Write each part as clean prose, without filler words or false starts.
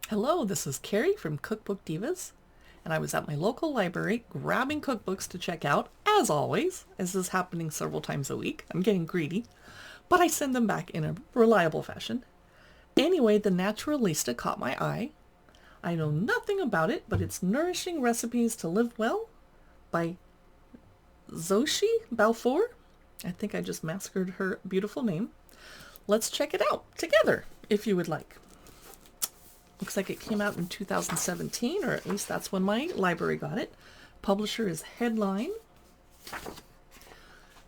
Hello, this is Carrie from Cookbook Divas, and I was at my local library grabbing cookbooks to check out, as always, as is happening several times a week. I'm getting greedy, but I send them back in a reliable fashion. Anyway, the Naturalista caught my eye. I know nothing about it, but it's Nourishing Recipes to Live Well by Xochi Balfour. I think I just massacred her beautiful name. Let's check it out together, if you would like. Looks like it came out in 2017, or at least that's when my library got it. Publisher is Headline.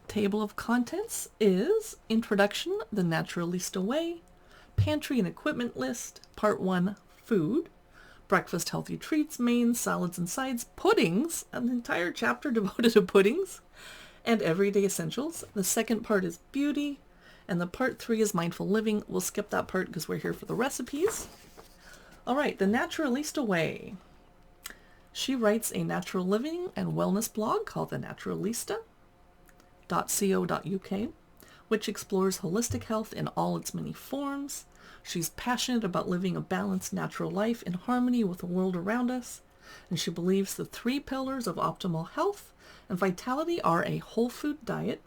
Table of contents is Introduction, The Naturalista Way, Pantry and Equipment List, Part 1, Food, Breakfast Healthy Treats, Mains, Salads and Sides, Puddings, an entire chapter devoted to puddings, and Everyday Essentials. The second part is Beauty, and the Part 3 is Mindful Living. We'll skip that part because we're here for the recipes. All right, the Naturalista Way. She writes a natural living and wellness blog called the Naturalista.co.uk, which explores holistic health in all its many forms. She's passionate about living a balanced natural life in harmony with the world around us, and she believes the 3 pillars of optimal health and vitality are a whole food diet,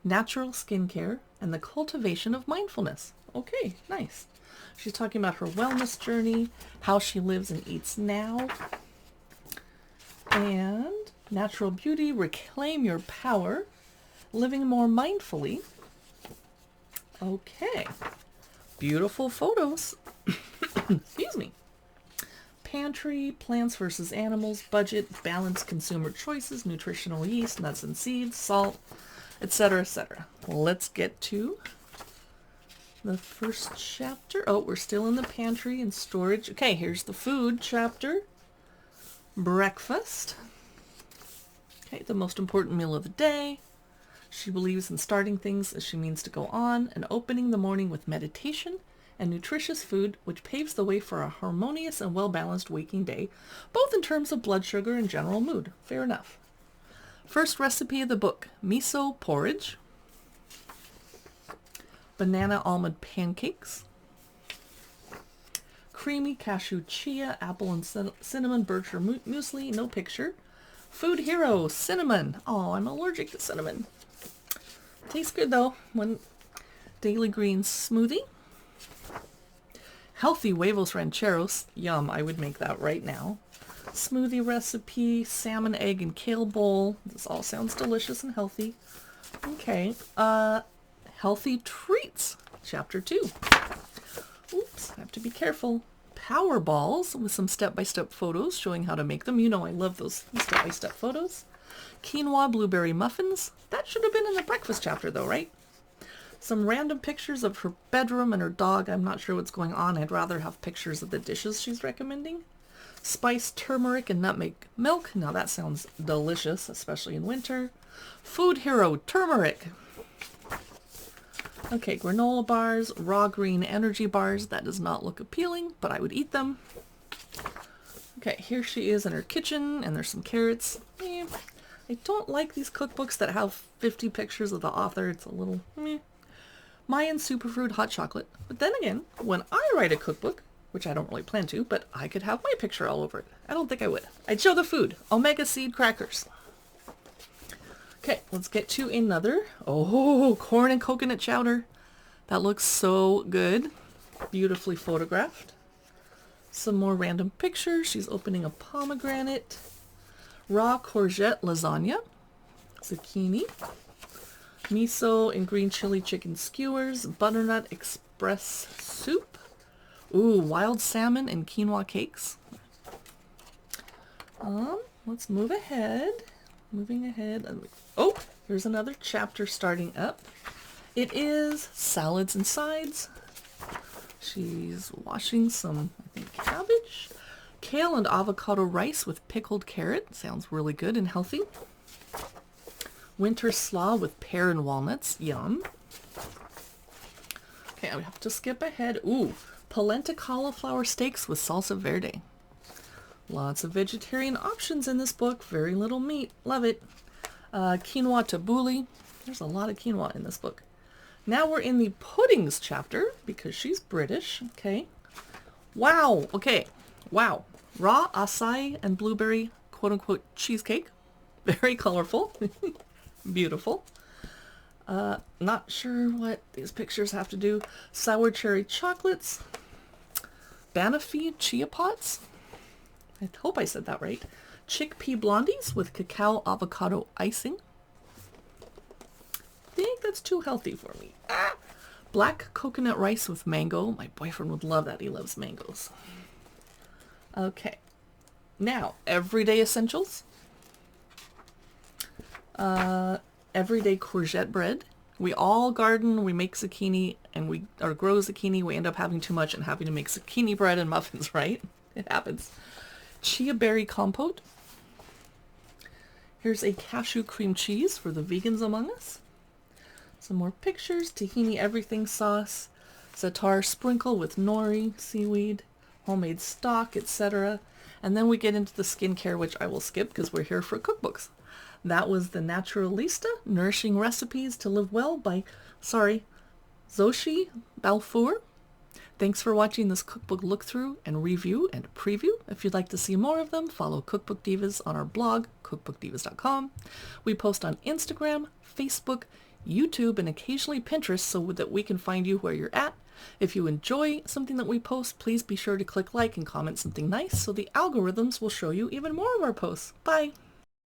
natural skincare, and the cultivation of mindfulness. Okay, nice. She's talking about her wellness journey, how she lives and eats now, and natural beauty, reclaim your power, living more mindfully. Okay, beautiful photos. Excuse me. Pantry, plants versus animals, budget, balanced consumer choices, nutritional yeast, nuts and seeds, salt, etc., etc. Let's get to the first chapter. Oh, we're still in the pantry and storage. Okay, here's the food chapter. Breakfast. Okay, the most important meal of the day. She believes in starting things as she means to go on and opening the morning with meditation and nutritious food, which paves the way for a harmonious and well-balanced waking day, both in terms of blood sugar and general mood. Fair enough. First recipe of the book, miso porridge. Banana almond pancakes, creamy cashew chia, apple and cinnamon bircher muesli, no picture. Food hero, cinnamon. Oh, I'm allergic to cinnamon. Tastes good though. One daily greens smoothie. Healthy huevos rancheros. Yum, I would make that right now. Smoothie recipe, salmon, egg, and kale bowl. This all sounds delicious and healthy. Okay, Healthy treats, chapter 2. Oops, I have to be careful. Power balls with some step-by-step photos showing how to make them. You know I love those step-by-step photos. Quinoa blueberry muffins. That should have been in the breakfast chapter though, right? Some random pictures of her bedroom and her dog. I'm not sure what's going on. I'd rather have pictures of the dishes she's recommending. Spiced turmeric and nutmeg milk. Now that sounds delicious, especially in winter. Food hero, turmeric. Okay, granola bars, raw green energy bars. That does not look appealing, but I would eat them. Okay, here she is in her kitchen, and there's some carrots. I don't like these cookbooks that have 50 pictures of the author. It's a little meh. Mayan superfood hot chocolate. But then again, when I write a cookbook, which I don't really plan to, but I could have my picture all over it. I don't think I would. I'd show the food. Omega seed crackers. Okay, let's get to another. Oh, corn and coconut chowder. That looks so good. Beautifully photographed. Some more random pictures. She's opening a pomegranate. Raw courgette lasagna. Zucchini. Miso and green chili chicken skewers. Butternut express soup. Ooh, wild salmon and quinoa cakes. Let's move ahead. Moving ahead. Oh, here's another chapter starting up. It is salads and sides. She's washing some, I think, cabbage. Kale and avocado rice with pickled carrot. Sounds really good and healthy. Winter slaw with pear and walnuts. Yum. Okay, I have to skip ahead. Ooh, polenta cauliflower steaks with salsa verde. Lots of vegetarian options in this book. Very little meat. Love it. Quinoa tabbouleh. There's a lot of quinoa in this book. Now we're in the puddings chapter because she's British. Okay. Wow. Okay. Wow. Raw acai and blueberry quote-unquote cheesecake. Very colorful. Beautiful. Not sure what these pictures have to do. Sour cherry chocolates. Banoffee chia pots. I hope I said that right. Chickpea blondies with cacao avocado icing. I think that's too healthy for me. Black coconut rice with mango. My boyfriend would love that. He loves mangoes. Okay. Now, everyday essentials. Everyday courgette bread. We all garden, we make zucchini, and or grow zucchini. We end up having too much and having to make zucchini bread and muffins, right? It happens. Chia berry compote. Here's a cashew cream cheese for the vegans among us. Some more pictures. Tahini everything sauce. Za'atar sprinkle with nori, seaweed, homemade stock, etc. And then we get into the skincare, which I will skip because we're here for cookbooks. That was the Naturalista, Nourishing Recipes to Live Well by, Xochi Balfour. Thanks for watching this cookbook look through and review and preview. If you'd like to see more of them, follow Cookbook Divas on our blog, cookbookdivas.com. We post on Instagram, Facebook, YouTube, and occasionally Pinterest so that we can find you where you're at. If you enjoy something that we post, please be sure to click like and comment something nice so the algorithms will show you even more of our posts. Bye!